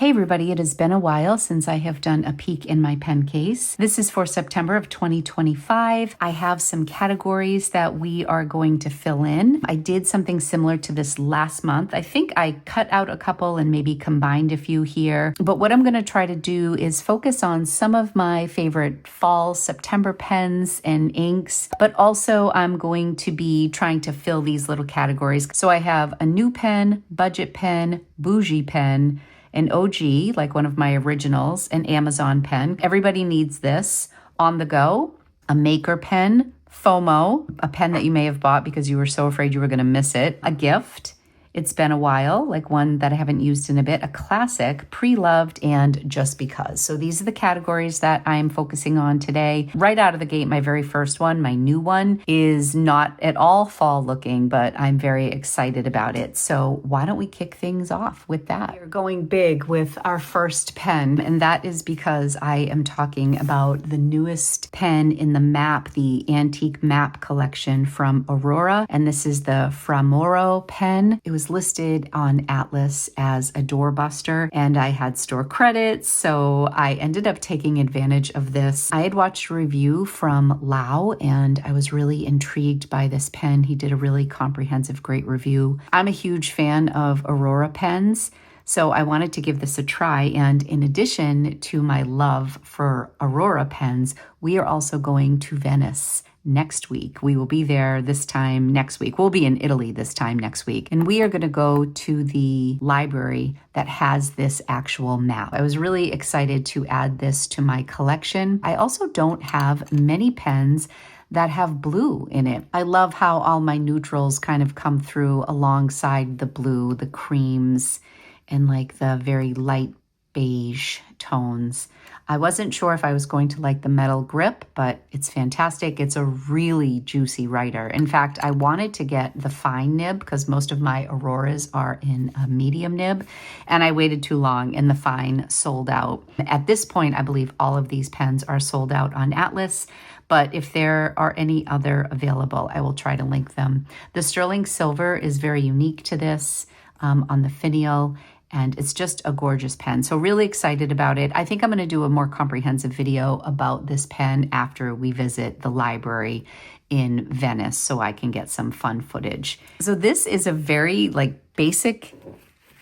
Hey everybody, it has been a while since I have done a peek in my pen case. This is for September of 2025. I have some categories that we are going to fill in. I did something similar to this last month. I think I cut out a couple and maybe combined a few here. But what I'm going to try to do is focus on some of my favorite fall September pens and inks, but also I'm going to be trying to fill these little categories. So I have a new pen, budget pen, bougie pen, an OG, like one of my originals, an Amazon pen. Everybody needs this. On the go, a maker pen, FOMO, a pen that you may have bought because you were so afraid you were going to miss it, a gift. It's been a while, like one that I haven't used in a bit, a classic, pre-loved, and just because. So these are the categories that I'm focusing on today. Right out of the gate, my very first one, my new one, is not at all fall looking, but I'm very excited about it. So why don't we kick things off with that? We're going big with our first pen, and that is because I am talking about the newest pen in the map, the antique map collection from Aurora, and this is the Framoro pen. It was listed on Atlas as a doorbuster, and I had store credits, so I ended up taking advantage of this. I had watched a review from Lau, and I was really intrigued by this pen. He did a really comprehensive, great review. I'm a huge fan of Aurora pens, so I wanted to give this a try, and in addition to my love for Aurora pens, we are also going to Venice next week. We will be there this time next week. We'll be in Italy this time next week. And we are going to go to the library that has this actual map. I was really excited to add this to my collection. I also don't have many pens that have blue in it. I love how all my neutrals kind of come through alongside the blue, the creams, and like the very light beige tones. I wasn't sure if I was going to like the metal grip, but it's fantastic. It's a really juicy writer. In fact, I wanted to get the fine nib because most of my Auroras are in a medium nib, and I waited too long and the fine sold out. At this point, I believe all of these pens are sold out on Atlas, but if there are any other available, I will try to link them. The sterling silver is very unique to this on the finial, and it's just a gorgeous pen. So really excited about it. I think I'm going to do a more comprehensive video about this pen after we visit the library in Venice so I can get some fun footage. So this is a very basic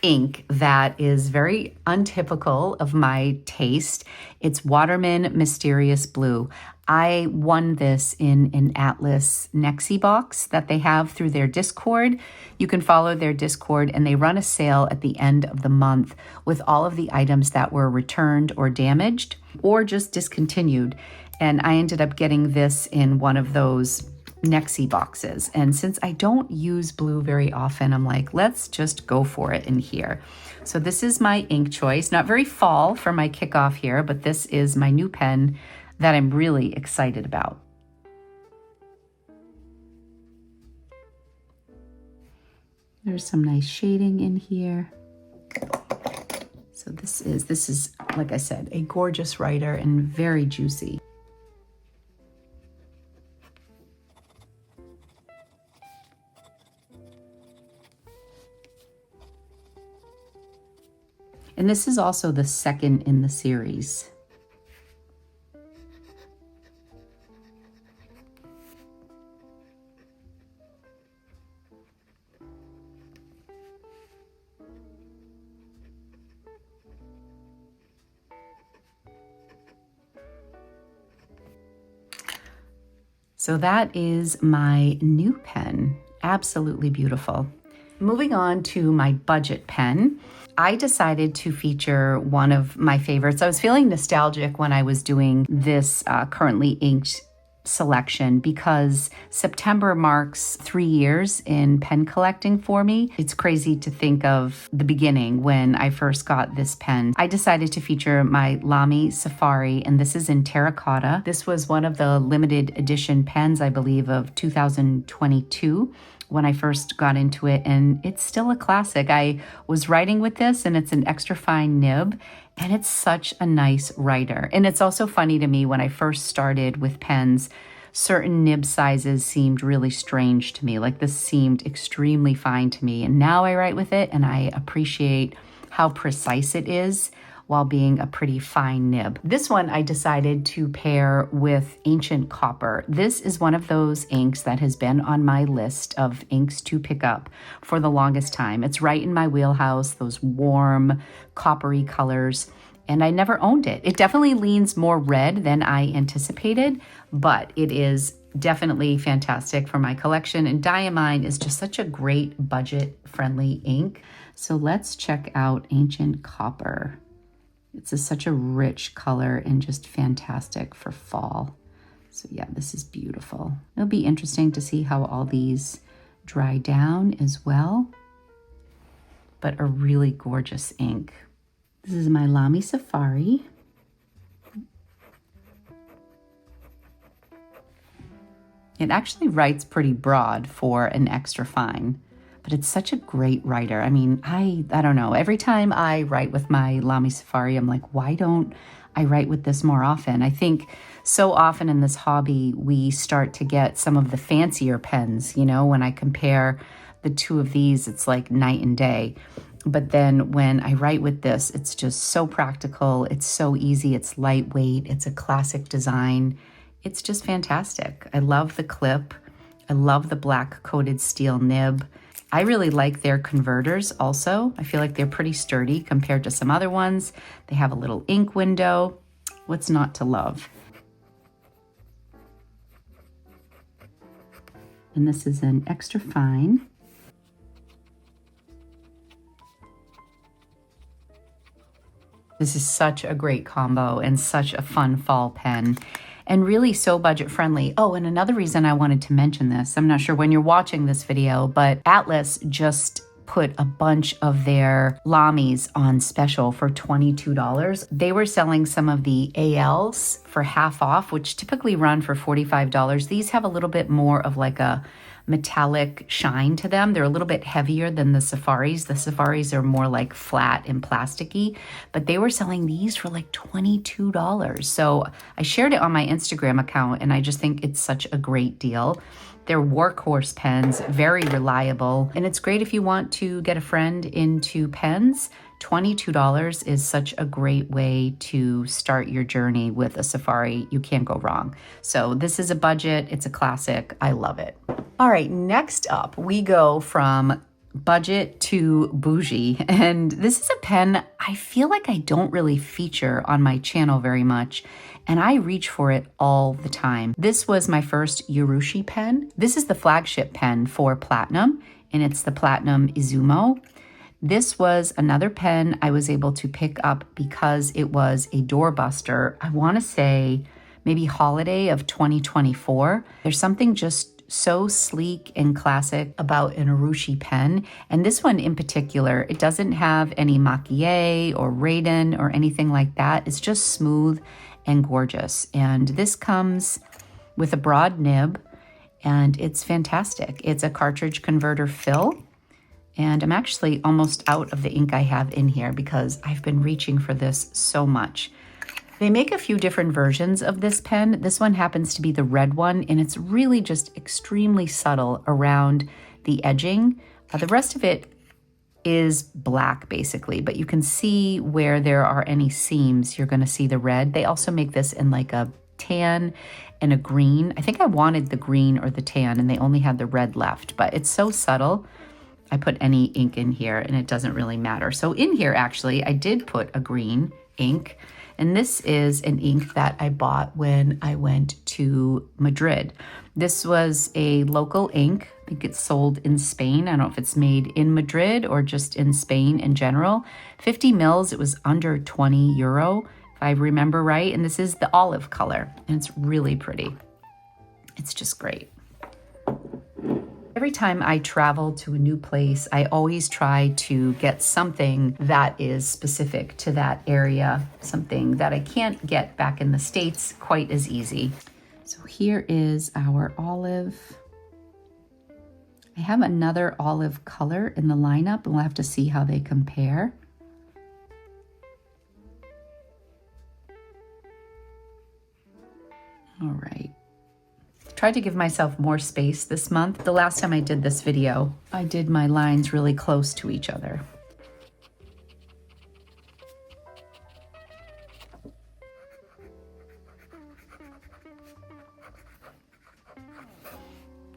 ink that is very untypical of my taste. It's Waterman Mysterious Blue. I won this in an Atlas Nexi box that they have through their Discord. You can follow their Discord, and they run a sale at the end of the month with all of the items that were returned or damaged or just discontinued. And I ended up getting this in one of those Nexi boxes. And since I don't use blue very often, I'm like, let's just go for it in here. So this is my ink choice. Not very fall for my kickoff here, but this is my new pen that I'm really excited about. There's some nice shading in here. So this is, like I said, a gorgeous writer and very juicy. And this is also the second in the series. So that is my new pen. Absolutely beautiful. Moving on to my budget pen, I decided to feature one of my favorites. I was feeling nostalgic when I was doing this currently inked selection because September marks 3 years in pen collecting for me. It's crazy to think of the beginning when I first got this pen. I decided to feature my Lamy Safari, and this is in terracotta. This was one of the limited edition pens, I believe, of 2022. When I first got into it, and it's still a classic. I was writing with this, and it's an extra fine nib, and it's such a nice writer. And it's also funny to me, when I first started with pens, certain nib sizes seemed really strange to me. Like this seemed extremely fine to me, and now I write with it and I appreciate how precise it is while being a pretty fine nib. This one I decided to pair with Ancient Copper. This is one of those inks that has been on my list of inks to pick up for the longest time. It's right in my wheelhouse, those warm, coppery colors, and I never owned it. It definitely leans more red than I anticipated, but it is definitely fantastic for my collection, and Diamine is just such a great budget-friendly ink. So let's check out Ancient Copper. It's such a rich color and just fantastic for fall. So yeah, this is beautiful. It'll be interesting to see how all these dry down as well, but a really gorgeous ink. This is my Lamy Safari. It actually writes pretty broad for an extra fine, but it's such a great writer. I mean, I don't know. Every time I write with my Lamy Safari, I'm like, why don't I write with this more often? I think so often in this hobby, we start to get some of the fancier pens. You know, when I compare the two of these, it's like night and day. But then when I write with this, it's just so practical. It's so easy. It's lightweight. It's a classic design. It's just fantastic. I love the clip. I love the black coated steel nib. I really like their converters also. I feel like they're pretty sturdy compared to some other ones. They have a little ink window. What's not to love? And this is an extra fine. This is such a great combo and such a fun fall pen, and really so budget friendly. Oh, and another reason I wanted to mention this, I'm not sure when you're watching this video, but Atlas just put a bunch of their Lamys on special for $22. They were selling some of the ALs for half off, which typically run for $45. These have a little bit more of like a metallic shine to them. They're a little bit heavier than the Safaris. The Safaris are more like flat and plasticky, but they were selling these for like $22. So I shared it on my Instagram account, and I just think it's such a great deal. They're workhorse pens, very reliable, and it's great if you want to get a friend into pens. $22 is such a great way to start your journey with a Safari. You can't go wrong. So this is a budget. It's a classic. I love it. All right, next up, we go from budget to bougie. And this is a pen I feel like I don't really feature on my channel very much, and I reach for it all the time. This was my first Urushi pen. This is the flagship pen for Platinum, and it's the Platinum Izumo. This was another pen I was able to pick up because it was a doorbuster. I want to say maybe holiday of 2024. There's something just so sleek and classic about an Urushi pen. And this one in particular, it doesn't have any maquille or radon or anything like that. It's just smooth and gorgeous. And this comes with a broad nib, and it's fantastic. It's a cartridge converter fill. And I'm actually almost out of the ink I have in here because I've been reaching for this so much. They make a few different versions of this pen. This one happens to be the red one, and it's really just extremely subtle around the edging. The rest of it is black basically, but you can see where there are any seams, you're gonna see the red. They also make this in like a tan and a green. I think I wanted the green or the tan, and they only had the red left, but it's so subtle. I put any ink in here and it doesn't really matter. So in here, actually, I did put a green ink, and this is an ink that I bought when I went to Madrid. This was a local ink. I think it's sold in Spain. I don't know if it's made in Madrid or just in Spain in general. 50 mils, it was under 20 euro, if I remember right. And this is the olive color, and it's really pretty. It's just great. Every time I travel to a new place, I always try to get something that is specific to that area, something that I can't get back in the States quite as easy. So here is our olive. I have another olive color in the lineup, and we'll have to see how they compare. All right. Tried to give myself more space this month. The last time I did this video, I did my lines really close to each other.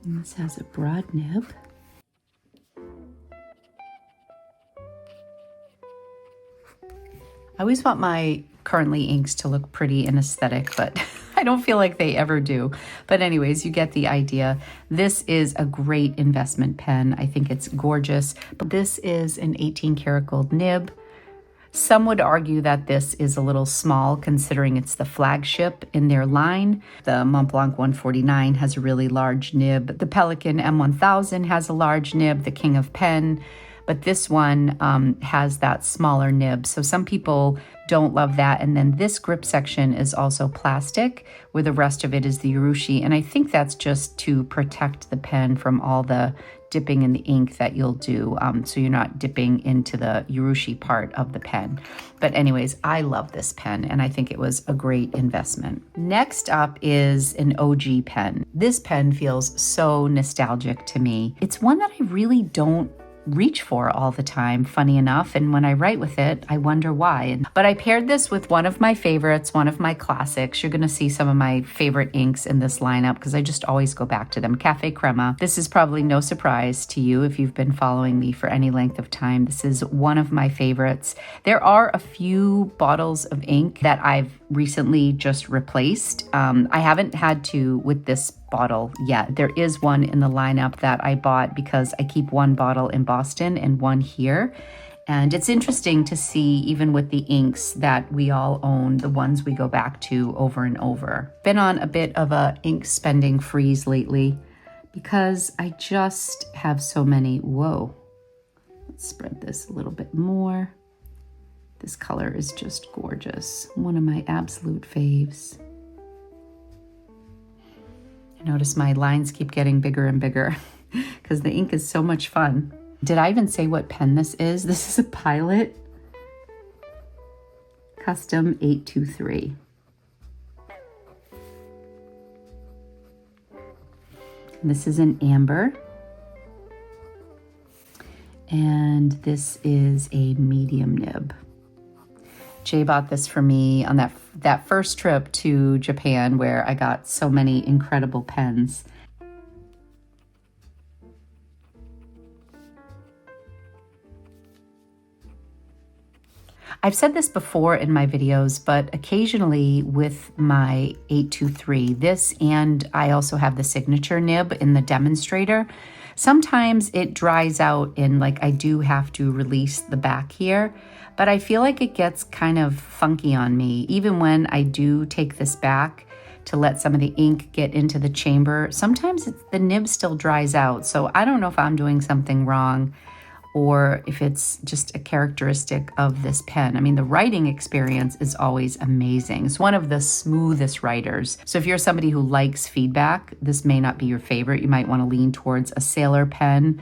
And this has a broad nib. I always want my currently inks to look pretty and aesthetic, but I don't feel like they ever do. But anyways, you get the idea. This is a great investment pen. I think it's gorgeous. But this is an 18 karat gold nib. Some would argue that this is a little small considering it's the flagship in their line. The Mont Blanc 149 has a really large nib. The Pelican M1000 has a large nib, the King of Pen. But this one has that smaller nib. So some people don't love that. And then this grip section is also plastic, where the rest of it is the urushi. And I think that's just to protect the pen from all the dipping in the ink that you'll do. So you're not dipping into the urushi part of the pen. But anyways, I love this pen and I think it was a great investment. Next up is an OG pen. This pen feels so nostalgic to me. It's one that I really don't reach for all the time, funny enough, and when I write with it, I wonder why. But I paired this with one of my favorites, one of my classics. You're going to see some of my favorite inks in this lineup because I just always go back to them. Cafe Crema. This is probably no surprise to you if you've been following me for any length of time. This is one of my favorites. There are a few bottles of ink that I've recently just replaced. I haven't had to with this bottle yet. There is one in the lineup that I bought because I keep one bottle in Boston and one here. And it's interesting to see, even with the inks that we all own, the ones we go back to over and over. Been on a bit of a ink spending freeze lately because I just have so many. Whoa. Let's spread this a little bit more. This color is just gorgeous. One of my absolute faves. Notice my lines keep getting bigger and bigger because the ink is so much fun. Did I even say what pen this is? This is a Pilot Custom 823. This is an amber. And this is a medium nib. Jay bought this for me on that first trip to Japan where I got so many incredible pens. I've said this before in my videos, but occasionally with my 823, this and I also have the signature nib in the demonstrator, sometimes it dries out and like I do have to release the back here. But I feel like it gets kind of funky on me. Even when I do take this back to let some of the ink get into the chamber, sometimes the nib still dries out. So I don't know if I'm doing something wrong or if it's just a characteristic of this pen. I mean, the writing experience is always amazing. It's one of the smoothest writers. So if you're somebody who likes feedback, this may not be your favorite. You might want to lean towards a Sailor pen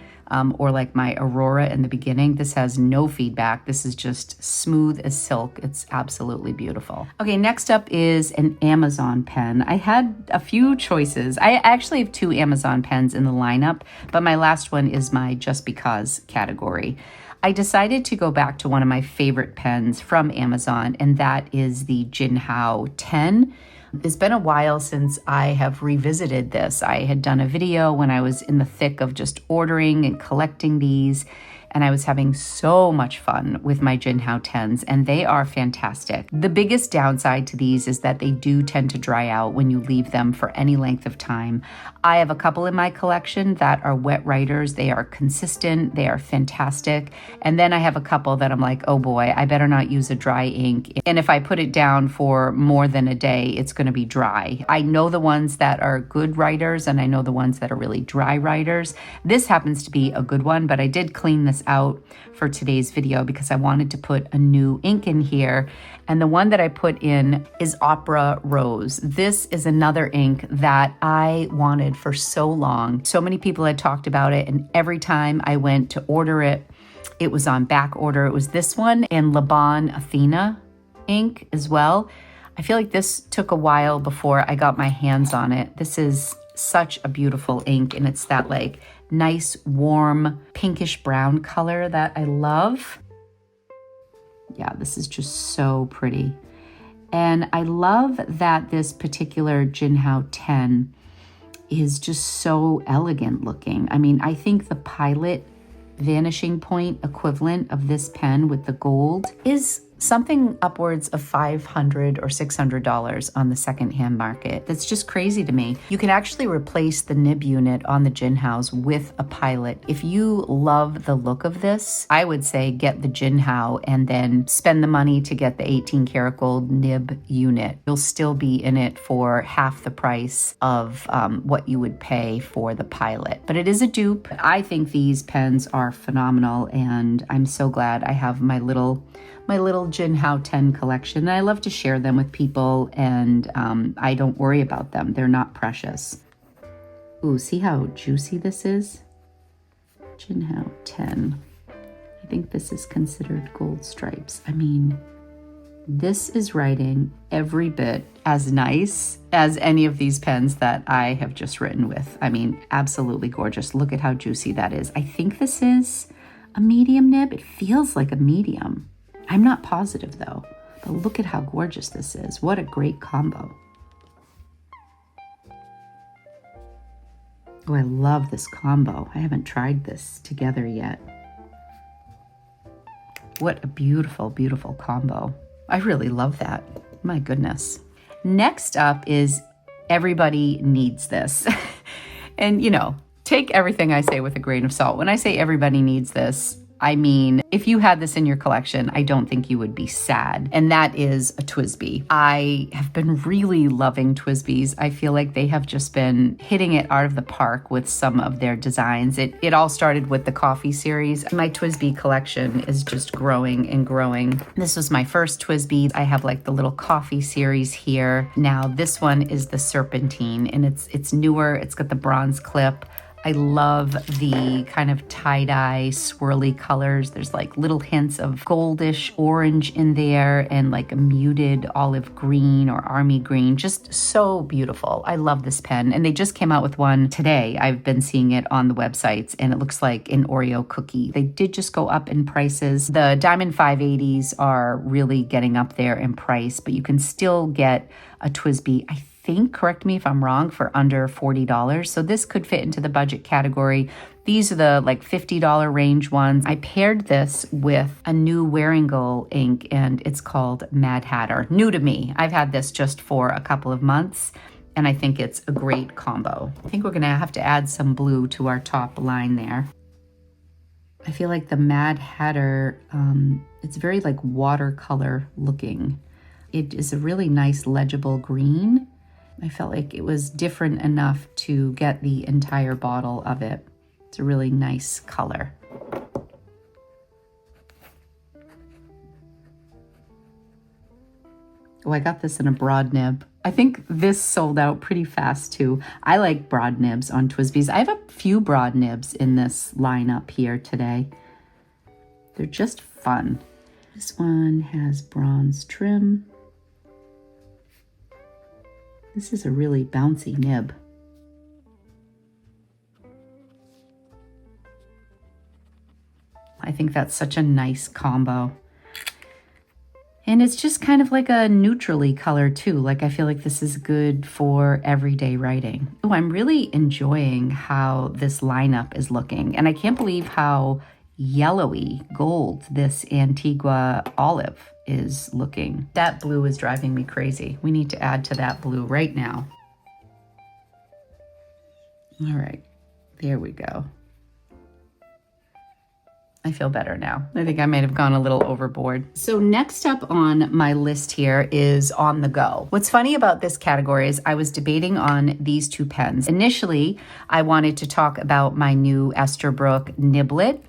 or like my Aurora in the beginning. This has no feedback. This is just smooth as silk. It's absolutely beautiful. Okay, next up is an Amazon pen. I had a few choices. I actually have two Amazon pens in the lineup, but my last one is my Just Because category. I decided to go back to one of my favorite pens from Amazon, and that is the Jinhao 10. It's been a while since I have revisited this. I had done a video when I was in the thick of just ordering and collecting these, and I was having so much fun with my Jinhao 10s, and they are fantastic. The biggest downside to these is that they do tend to dry out when you leave them for any length of time. I have a couple in my collection that are wet writers. They are consistent, they are fantastic. And then I have a couple that I'm like, oh boy, I better not use a dry ink. And if I put it down for more than a day, it's gonna be dry. I know the ones that are good writers and I know the ones that are really dry writers. This happens to be a good one, but I did clean this out for today's video because I wanted to put a new ink in here. And the one that I put in is Opera Rose. This is another ink that I wanted for so long. So many people had talked about it, and every time I went to order it, it was on back order. It was this one and Laban Athena ink as well. I feel like this took a while before I got my hands on it. This is such a beautiful ink, and it's that like nice, warm, pinkish brown color that I love. Yeah, this is just so pretty. And I love that this particular Jinhao 10 is just so elegant looking. I mean, I think the Pilot vanishing point equivalent of this pen with the gold is something upwards of $500 or $600 on the secondhand market. That's just crazy to me. You can actually replace the nib unit on the Jinhaos with a Pilot. If you love the look of this, I would say get the Jinhao and then spend the money to get the 18 karat gold nib unit. You'll still be in it for half the price of what you would pay for the Pilot. But it is a dupe. I think these pens are phenomenal, and I'm so glad I have my little Jinhao 10 collection. And I love to share them with people, and I don't worry about them. They're not precious. Ooh, see how juicy this is? Jinhao 10. I think this is considered gold stripes. I mean, this is writing every bit as nice as any of these pens that I have just written with. I mean, absolutely gorgeous. Look at how juicy that is. I think this is a medium nib. It feels like a medium. I'm not positive though, but look at how gorgeous this is. What a great combo. Oh, I love this combo. I haven't tried this together yet. What a beautiful, beautiful combo. I really love that. My goodness. Next up is everybody needs this. And you know, take everything I say with a grain of salt. When I say everybody needs this, I mean, if you had this in your collection, I don't think you would be sad. And that is a TWSBI. I have been really loving TWSBIs. I feel like they have just been hitting it out of the park with some of their designs. It all started with the coffee series. My TWSBI collection is just growing and growing. This was my first TWSBI. I have like the little coffee series here. Now this one is the Serpentine, and it's newer. It's got the bronze clip. I love the kind of tie-dye swirly colors. There's like little hints of goldish orange in there and like a muted olive green or army green. Just so beautiful. I love this pen. And they just came out with one today. I've been seeing it on the websites and it looks like an Oreo cookie. They did just go up in prices. The Diamond 580s are really getting up there in price, but you can still get a TWSBI, I think, correct me if I'm wrong, for under $40. So this could fit into the budget category. These are the like $50 range ones. I paired this with a new Waringal ink and it's called Mad Hatter. New to me. I've had this just for a couple of months and I think it's a great combo. I think we're gonna have to add some blue to our top line there. I feel like the Mad Hatter, it's very like watercolor looking. It is a really nice legible green. I felt like it was different enough to get the entire bottle of it. It's a really nice color. Oh, I got this in a broad nib. I think this sold out pretty fast too. I like broad nibs on TWSBIs. I have a few broad nibs in this lineup here today. They're just fun. This one has bronze trim. This is a really bouncy nib. I think that's such a nice combo. And it's just kind of like a neutrally color too. Like I feel like this is good for everyday writing. Oh, I'm really enjoying how this lineup is looking. And I can't believe how yellowy gold this Antigua olive is looking. That blue is driving me crazy. We need to add to that blue right now. All right, there we go. I feel better now. I think I might have gone a little overboard. So next up on my list here is On the Go. What's funny about this category is I was debating on these two pens. Initially, I wanted to talk about my new Esterbrook Niblet.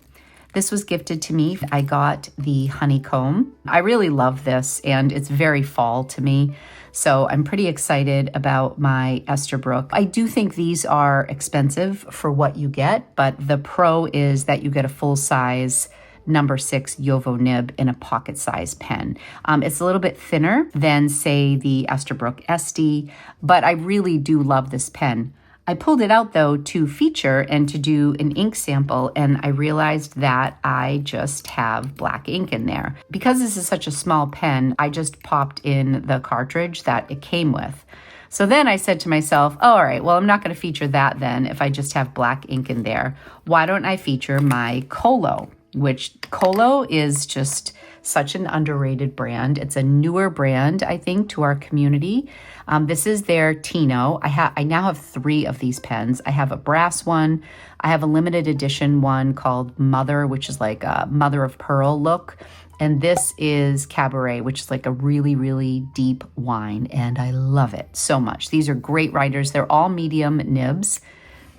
This was gifted to me. I got the honeycomb. I really love this and it's very fall to me. So I'm pretty excited about my Esterbrook. I do think these are expensive for what you get, but the pro is that you get a full size number 6 Yovo nib in a pocket size pen. It's a little bit thinner than say the Esterbrook SD, but I really do love this pen. I pulled it out though to feature and to do an ink sample, and I realized that I just have black ink in there. Because this is such a small pen, I just popped in the cartridge that it came with. So then I said to myself, oh, all right, well, I'm not going to feature that then if I just have black ink in there. Why don't I feature my Colo, which Colo is just such an underrated brand. It's a newer brand, I think, to our community. This is their Tino. I now have 3 of these pens. I have a brass one. I have a limited edition one called Mother, which is like a mother of pearl look. And this is Cabaret, which is like a really, really deep wine. And I love it so much. These are great writers. They're all medium nibs.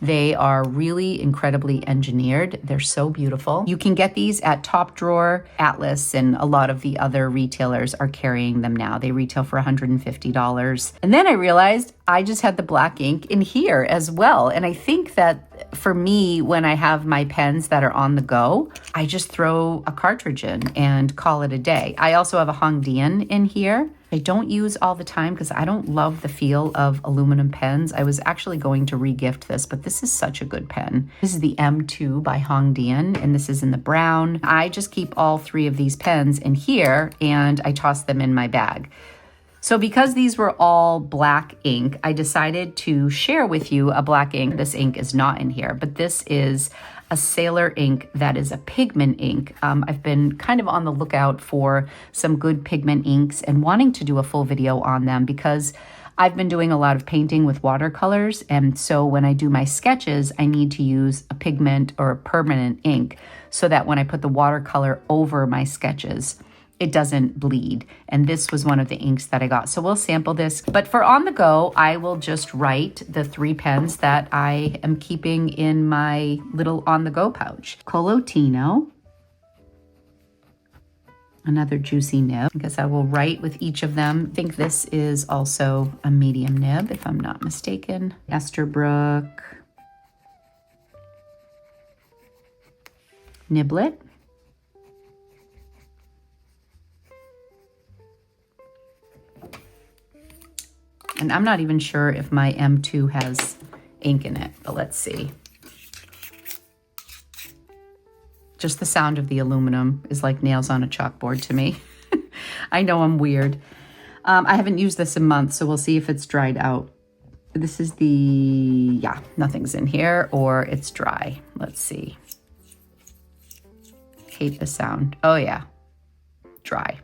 They are really incredibly engineered. They're so beautiful. You can get these at Top Drawer, Atlas, and a lot of the other retailers are carrying them now. They retail for $150. And then I realized I just had the black ink in here as well. And I think that for me, when I have my pens that are on the go, I just throw a cartridge in and call it a day. I also have a Hongdian in here. I don't use all the time because I don't love the feel of aluminum pens. I was actually going to re-gift this, but this is such a good pen. This is the M2 by Hongdian, and this is in the brown. I just keep all 3 of these pens in here, and I toss them in my bag. So because these were all black ink, I decided to share with you a black ink. This ink is not in here, but this is a Sailor ink that is a pigment ink. I've been kind of on the lookout for some good pigment inks and wanting to do a full video on them because I've been doing a lot of painting with watercolors. And so when I do my sketches, I need to use a pigment or a permanent ink so that when I put the watercolor over my sketches, it doesn't bleed. And this was one of the inks that I got. So we'll sample this. But for on the go, I will just write the 3 pens that I am keeping in my little on the go pouch. Colotino, another juicy nib. I guess I will write with each of them. I think this is also a medium nib, if I'm not mistaken. Esterbrook, Niblet. And I'm not even sure if my M2 has ink in it, but let's see. Just the sound of the aluminum is like nails on a chalkboard to me. I know I'm weird. I haven't used this in months, so we'll see if it's dried out. This is the, yeah, nothing's in here, or it's dry. Let's see. Hate the sound. Oh yeah, dry.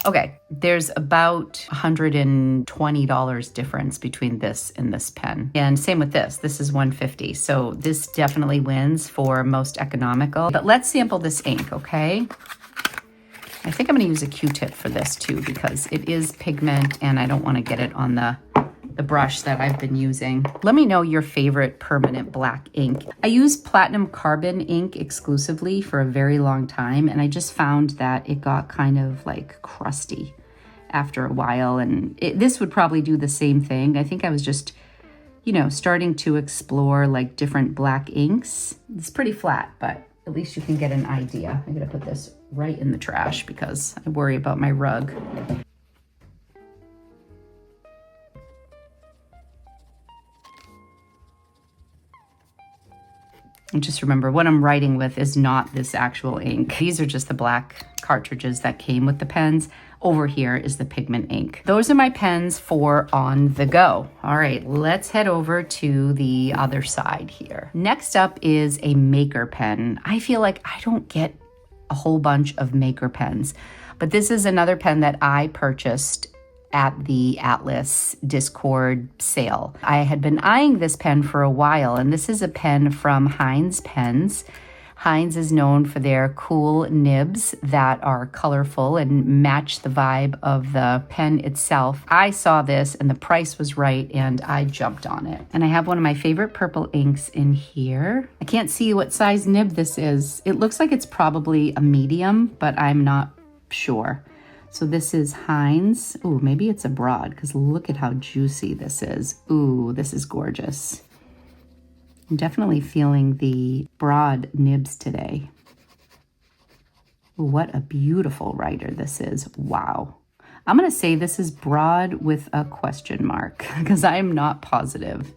Okay, there's about $120 difference between this and this pen. And same with this. This is $150. So this definitely wins for most economical. But let's sample this ink, okay? I think I'm going to use a Q-tip for this too because it is pigment and I don't want to get it on the brush that I've been using. Let me know your favorite permanent black ink. I use platinum carbon ink exclusively for a very long time, and I just found that it got kind of like crusty after a while, and this would probably do the same thing. I think I was just, you know, starting to explore like different black inks. It's pretty flat, but at least you can get an idea. I'm gonna put this right in the trash because I worry about my rug. And just remember, what I'm writing with is not this actual ink. These are just the black cartridges that came with the pens. Over here is the pigment ink. Those are my pens for on the go. All right, let's head over to the other side here. Next up is a maker pen. I feel like I don't get a whole bunch of maker pens, but this is another pen that I purchased at the Atlas Discord sale. I had been eyeing this pen for a while, and this is a pen from Heinz Pens. Heinz is known for their cool nibs that are colorful and match the vibe of the pen itself. I saw this and the price was right and I jumped on it. And I have one of my favorite purple inks in here. I can't see what size nib this is. It looks like it's probably a medium, but I'm not sure. So this is Heinz. Ooh, maybe it's a broad because look at how juicy this is. Ooh, this is gorgeous. I'm definitely feeling the broad nibs today. Ooh, what a beautiful writer this is. Wow. I'm going to say this is broad with a question mark because I am not positive.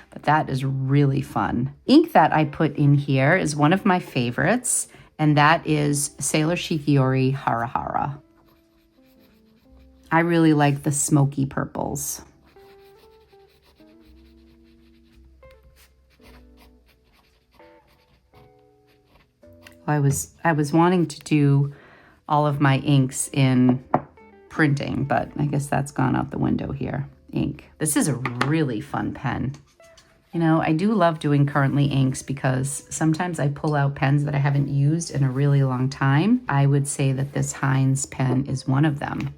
But that is really fun. Ink that I put in here is one of my favorites, and that is Sailor Shikiori Hara Hara. I really like the smoky purples. I was wanting to do all of my inks in printing, but I guess that's gone out the window here. Ink. This is a really fun pen. You know, I do love doing currently inks because sometimes I pull out pens that I haven't used in a really long time. I would say that this Heinz pen is one of them.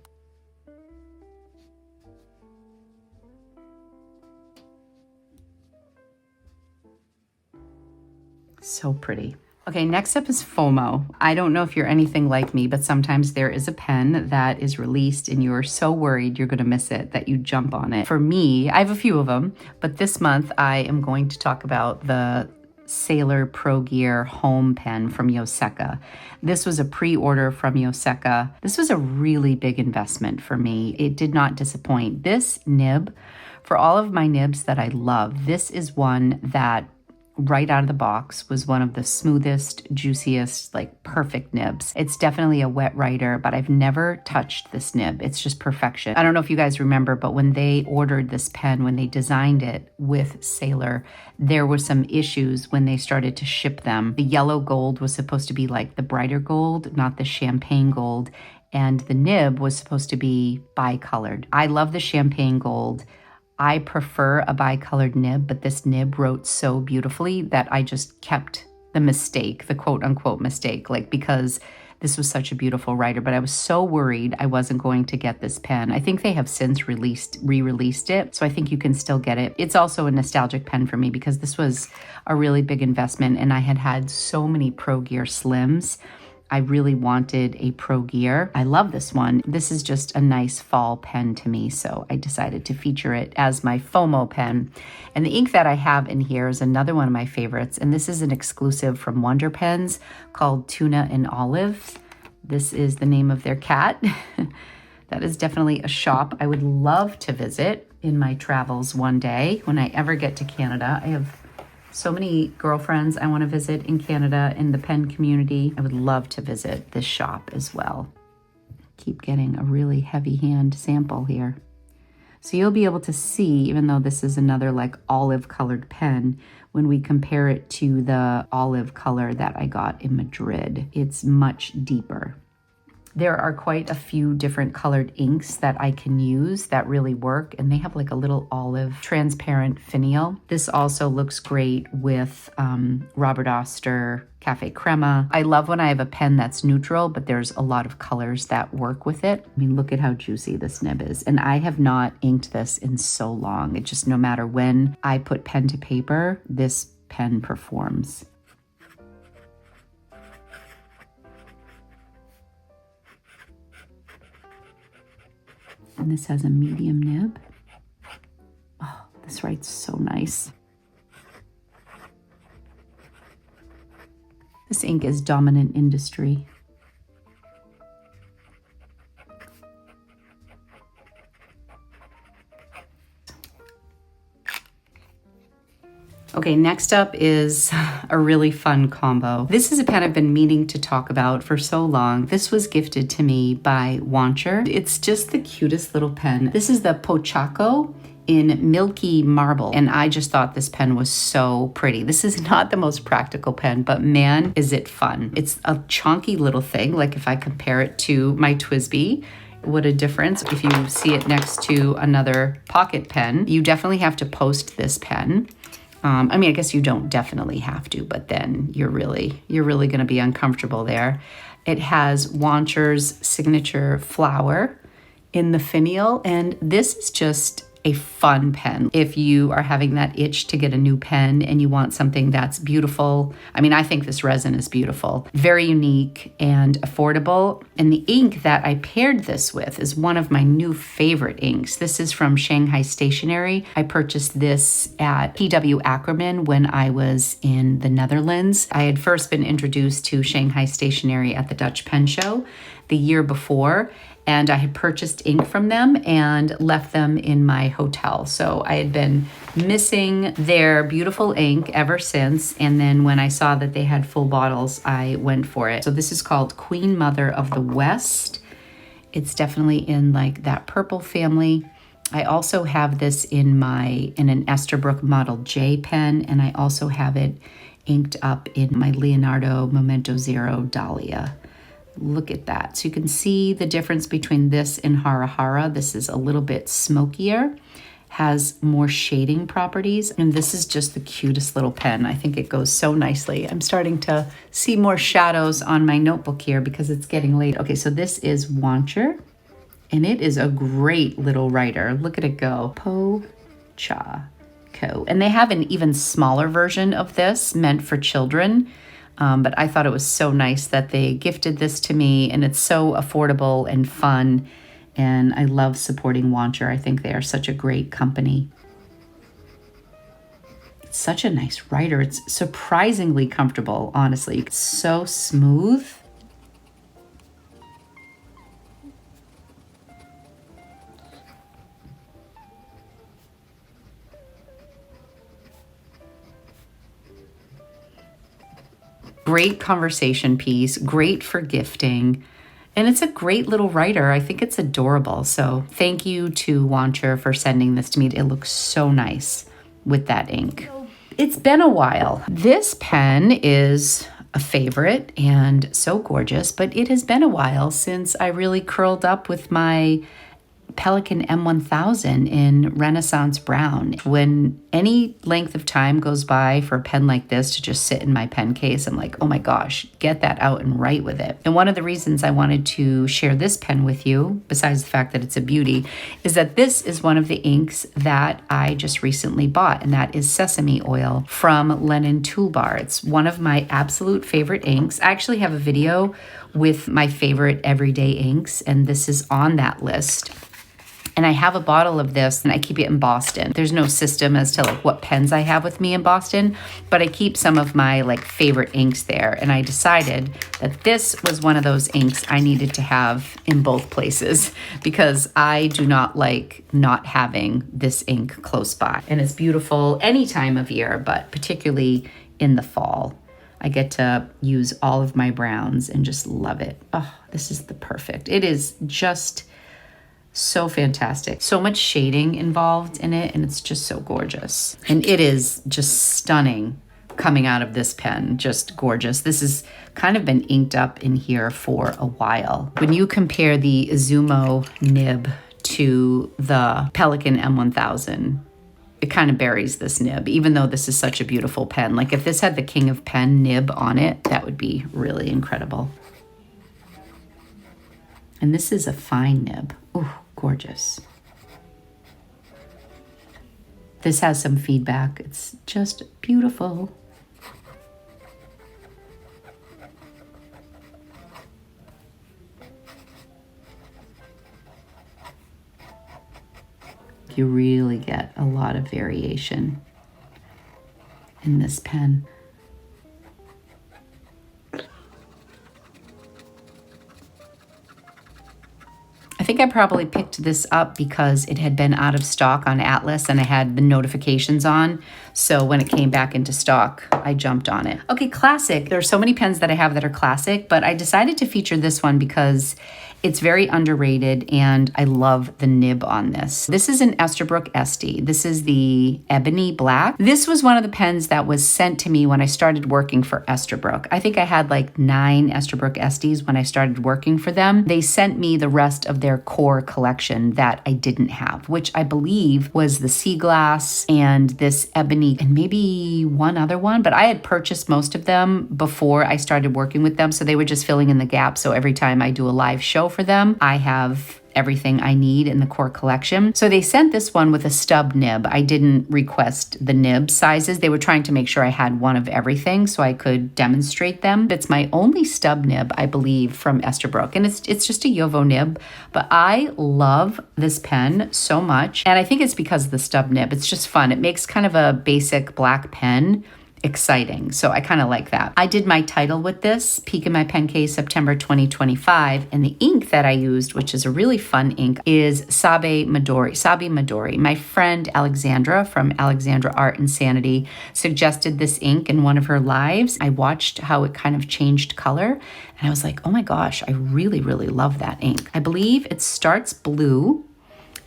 So pretty. Okay, next up is FOMO. I don't know if you're anything like me, but sometimes there is a pen that is released and you're so worried you're gonna miss it that you jump on it. For me, I have a few of them, but this month I am going to talk about the Sailor Pro Gear Home Pen from Yoseka. This was a pre-order from Yoseka. This was a really big investment for me. It did not disappoint. This nib, for all of my nibs that I love, this is one that right out of the box was one of the smoothest, juiciest, like perfect nibs. It's definitely a wet writer, but I've never touched this nib. It's just perfection. I don't know if you guys remember, but when they ordered this pen, when they designed it with Sailor, there were some issues when they started to ship them. The yellow gold was supposed to be like the brighter gold, not the champagne gold, and the nib was supposed to be bicolored. I love the champagne gold. I prefer a bicolored nib, but this nib wrote so beautifully that I just kept the mistake, the quote unquote mistake, like because this was such a beautiful writer, but I was so worried I wasn't going to get this pen. I think they have since re-released it, so I think you can still get it. It's also a nostalgic pen for me because this was a really big investment and I had had so many Pro Gear Slims. I really wanted a Pro Gear. I love this one. This is just a nice fall pen to me, so I decided to feature it as my FOMO pen. And the ink that I have in here is another one of my favorites, and this is an exclusive from Wonder Pens called Tuna and Olive. This is the name of their cat. That is definitely a shop I would love to visit in my travels one day when I ever get to Canada. I have so many girlfriends I want to visit in Canada in the pen community. I would love to visit this shop as well. Keep getting a really heavy hand sample here. So you'll be able to see, even though this is another like olive colored pen, when we compare it to the olive color that I got in Madrid, it's much deeper. There are quite a few different colored inks that I can use that really work, and they have like a little olive transparent finial. This also looks great with Robert Oster Cafe Crema. I love when I have a pen that's neutral, but there's a lot of colors that work with it. I mean, look at how juicy this nib is. And I have not inked this in so long. It just, no matter when I put pen to paper, this pen performs. And this has a medium nib. Oh, this writes so nice. This ink is Dominant Industry. Okay, next up is a really fun combo. This is a pen I've been meaning to talk about for so long. This was gifted to me by Wancher. It's just the cutest little pen. This is the Pochaco in Milky Marble, and I just thought this pen was so pretty. This is not the most practical pen, but man, is it fun. It's a chunky little thing, like if I compare it to my TWSBI, what a difference. If you see it next to another pocket pen, you definitely have to post this pen. I mean, I guess you don't definitely have to, but then you're really going to be uncomfortable there. It has Wancher's signature flower in the finial, and this is just a fun pen. If you are having that itch to get a new pen and you want something that's beautiful, I mean, I think this resin is beautiful, very unique and affordable. And the ink that I paired this with is one of my new favorite inks. This is from Shanghai Stationery. I purchased this at PW Ackerman when I was in the Netherlands. I had first been introduced to Shanghai Stationery at the Dutch Pen Show the year before, and I had purchased ink from them and left them in my hotel. So I had been missing their beautiful ink ever since. And then when I saw that they had full bottles, I went for it. So this is called Queen Mother of the West. It's definitely in like that purple family. I also have this in an Esterbrook Model J pen, and I also have it inked up in my Leonardo Momento Zero Dahlia. Look at that. So you can see the difference between this and Hara Hara. This is a little bit smokier, has more shading properties, and this is just the cutest little pen. I think it goes so nicely. I'm starting to see more shadows on my notebook here because it's getting late. Okay, so this is Wancher, and it is a great little writer. Look at it go. Po-cha. And they have an even smaller version of this meant for children, but I thought it was so nice that they gifted this to me, and it's so affordable and fun, and I love supporting Wancher. I think they are such a great company. It's such a nice writer. It's surprisingly comfortable, honestly. It's so smooth. Great conversation piece, great for gifting, and it's a great little writer. I think it's adorable. So thank you to Wancher for sending this to me. It looks so nice with that ink. It's been a while. This pen is a favorite and so gorgeous, but it has been a while since I really curled up with my Pelikan M1000 in Renaissance Brown. When any length of time goes by for a pen like this to just sit in my pen case, I'm like, oh my gosh, get that out and write with it. And one of the reasons I wanted to share this pen with you, besides the fact that it's a beauty, is that this is one of the inks that I just recently bought, and that is sesame oil from Lennon Toolbar. It's one of my absolute favorite inks. I actually have a video with my favorite everyday inks, and this is on that list. And I have a bottle of this, and I keep it in Boston. There's no system as to like what pens I have with me in Boston, but I keep some of my like favorite inks there. And I decided that this was one of those inks I needed to have in both places because I do not like not having this ink close by. And it's beautiful any time of year, but particularly in the fall. I get to use all of my browns and just love it. Oh, this is the perfect. It is just so fantastic. So much shading involved in it, and it's just so gorgeous. And it is just stunning coming out of this pen, just gorgeous. This has kind of been inked up in here for a while. When you compare the Izumo nib to the Pelikan M1000, it kind of buries this nib, even though this is such a beautiful pen. Like if this had the King of Pen nib on it, that would be really incredible. And this is a fine nib. Ooh, gorgeous. This has some feedback. It's just beautiful. You really get a lot of variation in this pen. I think I probably picked this up because it had been out of stock on Atlas and I had the notifications on. So when it came back into stock, I jumped on it. Okay, classic. There are so many pens that I have that are classic, but I decided to feature this one because it's very underrated and I love the nib on this. This is an Esterbrook Esty. This is the Ebony Black. This was one of the pens that was sent to me when I started working for Esterbrook. I think I had like 9 Esterbrook Esties when I started working for them. They sent me the rest of their core collection that I didn't have, which I believe was the Sea Glass and this Ebony and maybe one other one, but I had purchased most of them before I started working with them. So they were just filling in the gap. So every time I do a live show for them, I have everything I need in the core collection. So they sent this one with a stub nib. I didn't request the nib sizes. They were trying to make sure I had one of everything so I could demonstrate them. It's my only stub nib, I believe, from Esterbrook. And it's just a Yovo nib, but I love this pen so much. And I think it's because of the stub nib. It's just fun. It makes kind of a basic black pen exciting. So I kind of like that. I did my title with this, Peek in My Pen Case, September 2025. And the ink that I used, which is a really fun ink, is Sabi Midori. My friend Alexandra from Alexandra Art Insanity suggested this ink in one of her lives. I watched how it kind of changed color. And I was like, oh my gosh, I really, really love that ink. I believe it starts blue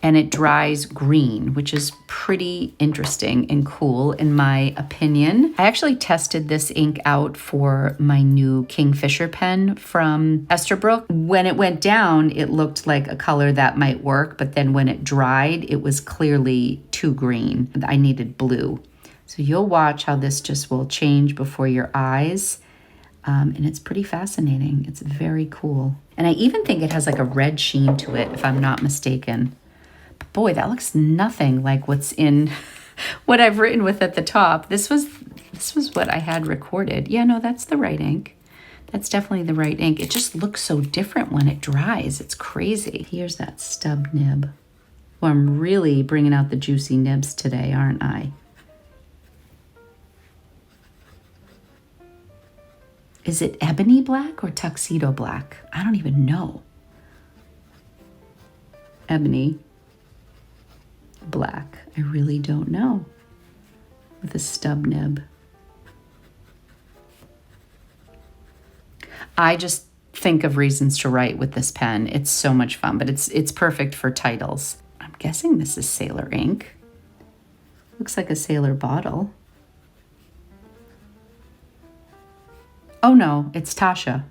and it dries green, which is pretty interesting and cool in my opinion. I actually tested this ink out for my new Kingfisher pen from Esterbrook. When it went down, it looked like a color that might work, but then when it dried, it was clearly too green. I needed blue. So you'll watch how this just will change before your eyes. And it's pretty fascinating. It's very cool. And I even think it has like a red sheen to it, if I'm not mistaken. But boy, that looks nothing like what's in what I've written with at the top. This was what I had recorded. Yeah, no, that's the right ink. That's definitely the right ink. It just looks so different when it dries. It's crazy. Here's that stub nib. Well, I'm really bringing out the juicy nibs today, aren't I? Is it ebony black or tuxedo black? I don't even know. Ebony black. I really don't know. With a stub nib. I just think of reasons to write with this pen. It's so much fun, but it's perfect for titles. I'm guessing this is Sailor ink. Looks like a Sailor bottle. Oh no, it's Tasha.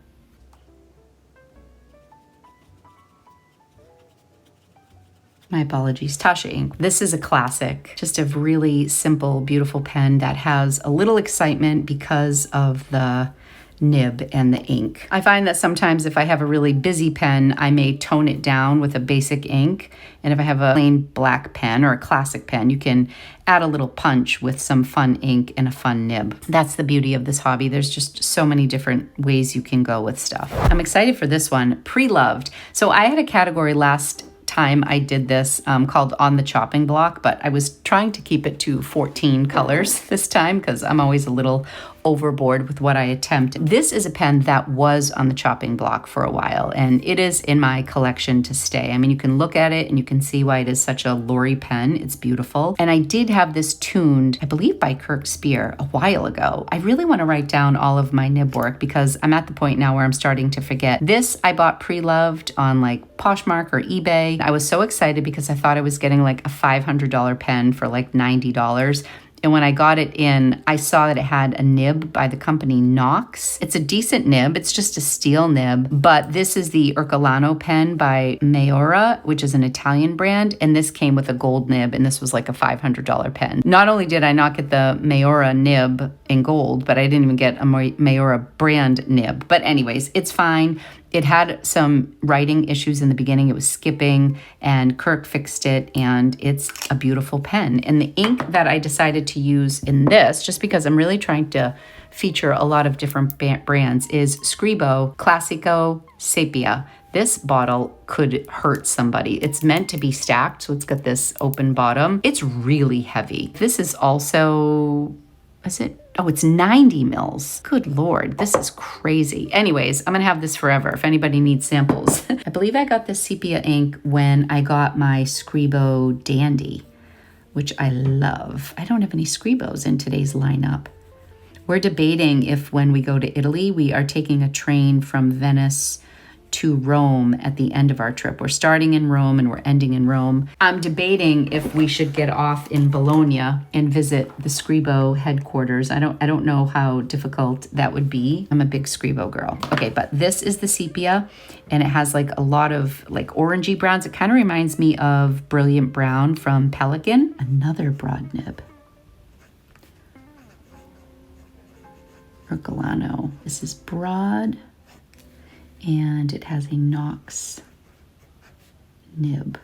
My apologies, Tasha ink. This is a classic, just a really simple, beautiful pen that has a little excitement because of the nib and the ink. I find that sometimes if I have a really busy pen, I may tone it down with a basic ink. And if I have a plain black pen or a classic pen, you can add a little punch with some fun ink and a fun nib. That's the beauty of this hobby. There's just so many different ways you can go with stuff. I'm excited for this one, Pre-Loved. So I had a category last time I did this called On the Chopping Block, but I was trying to keep it to 14 colors this time because I'm always a little overboard with what I attempt. This is a pen that was on the chopping block for a while, and it is in my collection to stay. I mean, you can look at it and you can see why it is such a Lori pen. It's beautiful. And I did have this tuned, I believe by Kirk Spear a while ago. I really want to write down all of my nib work because I'm at the point now where I'm starting to forget. This I bought Pre-Loved on like Poshmark or eBay. I was so excited because I thought I was getting like a $500 pen for like $90. And when I got it in, I saw that it had a nib by the company Knox. It's a decent nib. It's just a steel nib. But this is the Ercolano pen by Aurora, which is an Italian brand. And this came with a gold nib, and this was like a $500 pen. Not only did I not get the Aurora nib in gold, but I didn't even get a Aurora brand nib. But anyways, it's fine. It had some writing issues in the beginning. It was skipping, and Kirk fixed it, and it's a beautiful pen. And the ink that I decided to use in this, just because I'm really trying to feature a lot of different brands, is Scribo Classico Sepia. This bottle could hurt somebody. It's meant to be stacked, so it's got this open bottom. It's really heavy. This is also, is it? Oh, it's 90 mils. Good Lord, this is crazy. Anyways, I'm gonna have this forever if anybody needs samples. I believe I got this sepia ink when I got my Scribo Dandy, which I love. I don't have any Scribos in today's lineup. We're debating if when we go to Italy, we are taking a train from Venice to Rome at the end of our trip. We're starting in Rome and we're ending in Rome. I'm debating if we should get off in Bologna and visit the Scribo headquarters. I don't know how difficult that would be. I'm a big Scribo girl. Okay, but this is the sepia, and it has like a lot of like orangey browns. It kind of reminds me of Brilliant Brown from Pelican. Another broad nib. Ercolano. This is broad, and it has a Knox nib.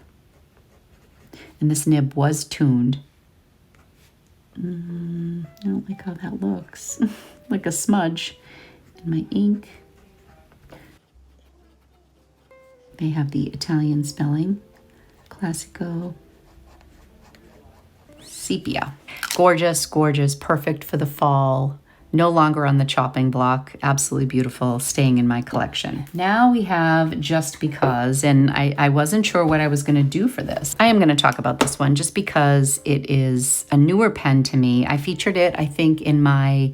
And this nib was tuned. I don't like how that looks. Like a smudge. And my ink. They have the Italian spelling. Classico Sepia. Gorgeous, gorgeous, perfect for the fall. No longer on the chopping block. Absolutely beautiful, staying in my collection. Now we have Just Because, and I wasn't sure what I was gonna do for this. I am gonna talk about this one just because it is a newer pen to me. I featured it, I think, in my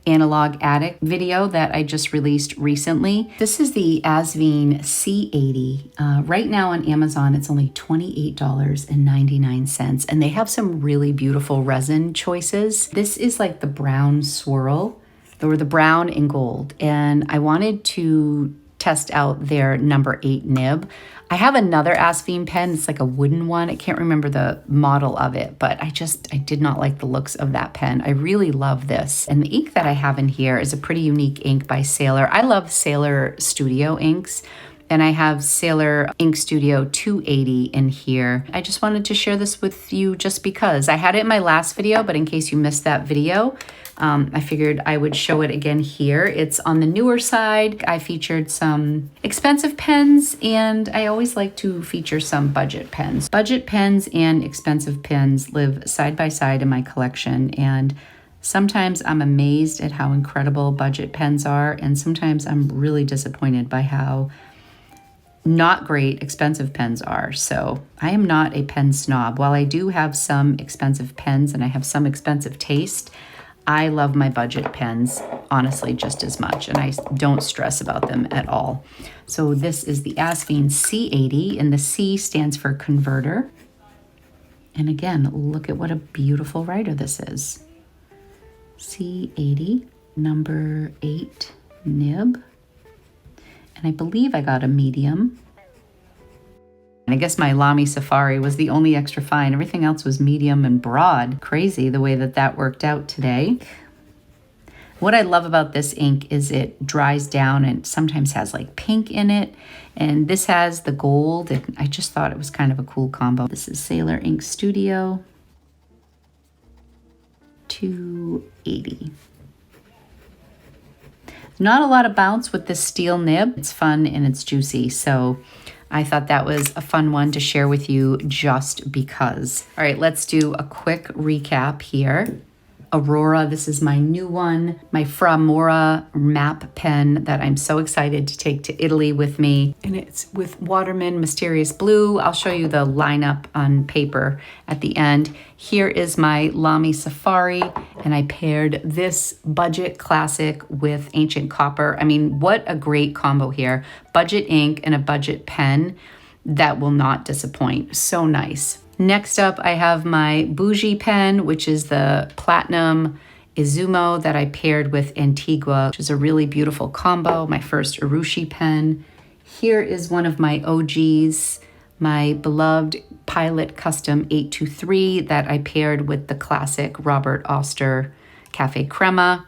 Analog Addict video that I just released recently. This is the Asvine C80. Right now on Amazon, it's only $28.99, and they have some really beautiful resin choices. This is like the brown swirl, or the brown and gold, and I wanted to test out their number 8 nib. I have another Asvine pen. It's like a wooden one. I can't remember the model of it, but I did not like the looks of that pen. I really love this. And the ink that I have in here is a pretty unique ink by Sailor. I love Sailor Studio inks, and I have Sailor Ink Studio 280 in here. I just wanted to share this with you just because. I had it in my last video, but in case you missed that video, I figured I would show it again here. It's on the newer side. I featured some expensive pens, and I always like to feature some budget pens. Budget pens and expensive pens live side by side in my collection, and sometimes I'm amazed at how incredible budget pens are, and sometimes I'm really disappointed by how not great expensive pens are. So I am not a pen snob. While I do have some expensive pens and I have some expensive taste, I love my budget pens, honestly, just as much, and I don't stress about them at all. So this is the Asvine C80, and the C stands for converter. And again, look at what a beautiful writer this is. C80, number 8 nib. And I believe I got a medium. And I guess my Lamy Safari was the only extra fine. Everything else was medium and broad. Crazy the way that that worked out today. What I love about this ink is it dries down and sometimes has like pink in it. And this has the gold. And I just thought it was kind of a cool combo. This is Sailor Ink Studio 280. Not a lot of bounce with this steel nib. It's fun and it's juicy. So I thought that was a fun one to share with you just because. All right, let's do a quick recap here. Aurora, this is my new one, my Framora map pen that I'm so excited to take to Italy with me. And it's with Waterman Mysterious Blue. I'll show you the lineup on paper at the end. Here is my Lamy Safari, and I paired this budget classic with Ancient Copper. I mean, what a great combo here. Budget ink and a budget pen that will not disappoint. So nice. Next up, I have my Bougie pen, which is the Platinum Izumo that I paired with Antigua, which is a really beautiful combo, my first Urushi pen. Here is one of my OGs, my beloved Pilot Custom 823 that I paired with the classic Robert Oster Cafe Crema.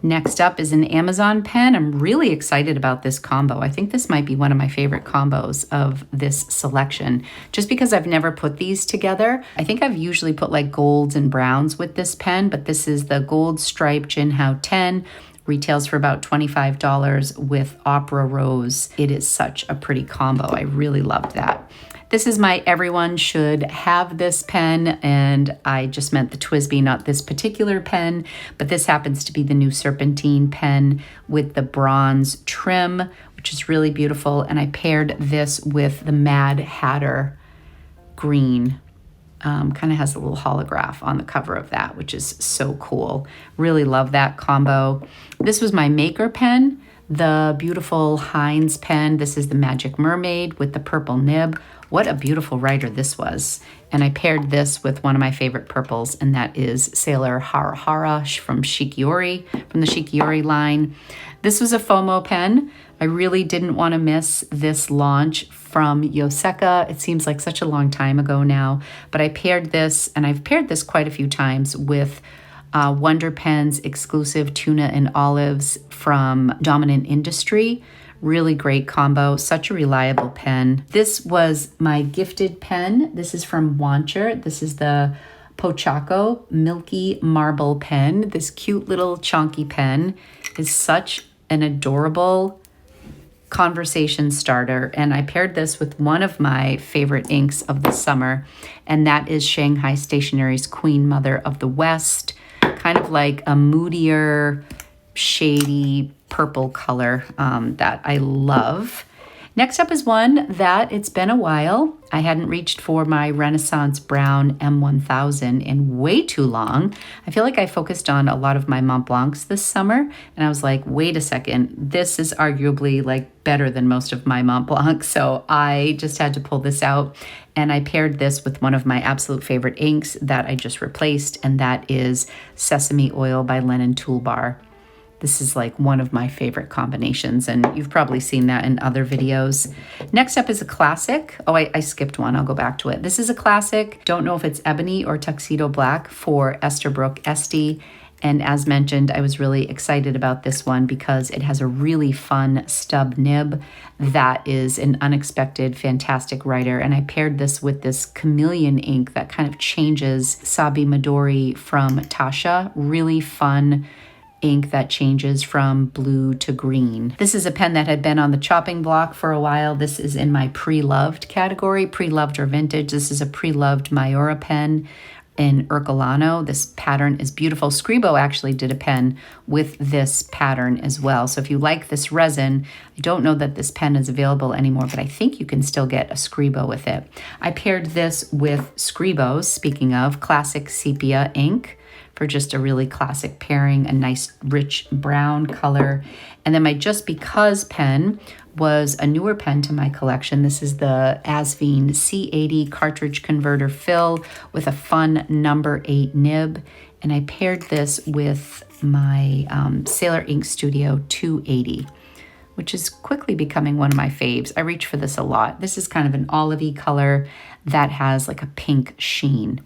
Next up is an Amazon pen. I'm really excited about this combo. I think this might be one of my favorite combos of this selection, just because I've never put these together. I think I've usually put like golds and browns with this pen, but this is the gold stripe Jinhao 10. Retails for about $25 with Opera Rose. It is such a pretty combo. I really loved that. This is my everyone should have this pen, and I just meant the TWSBI, not this particular pen, but this happens to be the new Serpentine pen with the bronze trim, which is really beautiful, and I paired this with the Mad Hatter green. Kind of has a little holograph on the cover of that, which is so cool. Really love that combo. This was my Maker pen, the beautiful Heinz pen. This is the Magic Mermaid with the purple nib. What a beautiful writer this was. And I paired this with one of my favorite purples, and that is Sailor Hara Hara from Shikiori, from the Shikiori line. This was a FOMO pen. I really didn't want to miss this launch from Yoseka. It seems like such a long time ago now, but I paired this, and I've paired this quite a few times with Wonder Pen's exclusive Tuna and Olives from Dominant Industry. Really great combo, such a reliable pen. This was my gifted pen. This is from Wancher. This is the Pochaco Milky Marble pen. This cute little chunky pen is such an adorable conversation starter, and I paired this with one of my favorite inks of the summer, and that is Shanghai Stationery's Queen Mother of the West, kind of like a moodier, shady purple color that I love. Next up is one that it's been a while. I hadn't reached for my Renaissance Brown M1000 in way too long. I feel like I focused on a lot of my Mont Blancs this summer, and I was like, wait a second, this is arguably like better than most of my Mont Blancs. So I just had to pull this out, and I paired this with one of my absolute favorite inks that I just replaced, and that is Sesame Oil by Linen Toolbar. This is like one of my favorite combinations, and you've probably seen that in other videos. Next up is a classic. Oh, I skipped one. I'll go back to it. This is a classic. Don't know if it's ebony or tuxedo black for Esterbrook Esty. And as mentioned, I was really excited about this one because it has a really fun stub nib that is an unexpected, fantastic writer. And I paired this with this chameleon ink that kind of changes Sabi Midori from Tasha. Really fun ink that changes from blue to green. This is a pen that had been on the chopping block for a while. This is in my pre-loved category, pre-loved or vintage. This is a pre-loved Mayora pen in Ercolano. This pattern is beautiful. Scribo actually did a pen with this pattern as well. So if you like this resin, I don't know that this pen is available anymore, but I think you can still get a Scribo with it. I paired this with Scribo's, speaking of, classic sepia ink, for just a really classic pairing, a nice rich brown color. And then my Just Because pen was a newer pen to my collection. This is the Asvine C80 cartridge converter fill with a fun number 8 nib. And I paired this with my Sailor Ink Studio 280, which is quickly becoming one of my faves. I reach for this a lot. This is kind of an olivey color that has like a pink sheen.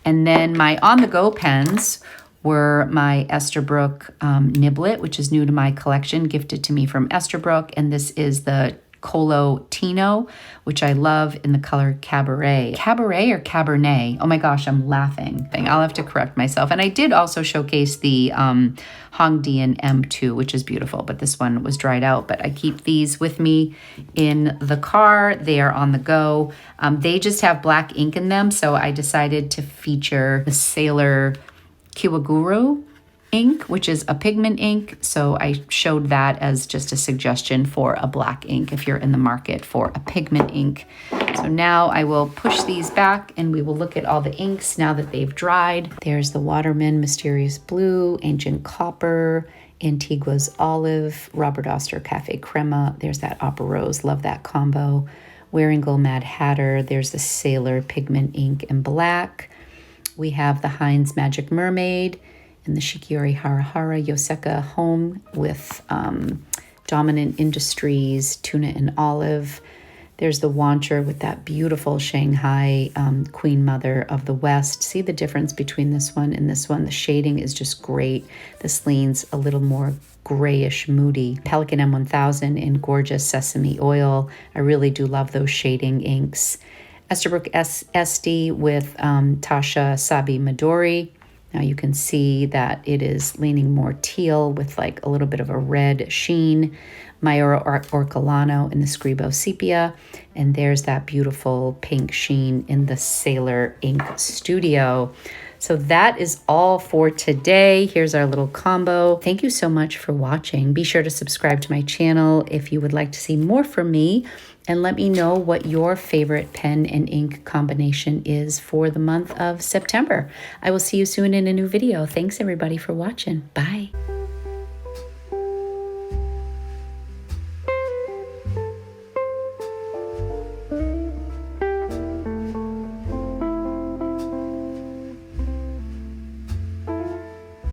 And then my on-the-go pens were my Esterbrook Niblet, which is new to my collection, gifted to me from Esterbrook. And this is the Colo Tino, which I love in the color Cabaret. Cabaret or Cabernet? Oh my gosh, I'm laughing. I'll have to correct myself. And I did also showcase the Hongdian M2, which is beautiful, but this one was dried out. But I keep these with me in the car. They are on the go. They just have black ink in them, so I decided to feature the Sailor Kiwaguru ink, which is a pigment ink. So I showed that as just a suggestion for a black ink if you're in the market for a pigment ink. So now I will push these back and we will look at all the inks now that they've dried. There's the Waterman Mysterious Blue, Ancient Copper, Antigua's Olive, Robert Oster Cafe Crema. There's that Opera Rose, love that combo. Waringle Mad Hatter. There's the Sailor Pigment Ink in black. We have the Heinz Magic Mermaid and the Shikiori Harahara Yoseka Home with Dominant Industries, Tuna and Olive. There's the Wancher with that beautiful Shanghai Queen Mother of the West. See the difference between this one and this one? The shading is just great. This leans a little more grayish moody. Pelican M1000 in gorgeous sesame oil. I really do love those shading inks. Esterbrook SD with Tasha Sabi Midori. Now you can see that it is leaning more teal with like a little bit of a red sheen. Mayora Orcolano in the Scribo Sepia. And there's that beautiful pink sheen in the Sailor Ink Studio. So that is all for today. Here's our little combo. Thank you so much for watching. Be sure to subscribe to my channel if you would like to see more from me. And let me know what your favorite pen and ink combination is for the month of September. I will see you soon in a new video. Thanks everybody for watching. Bye.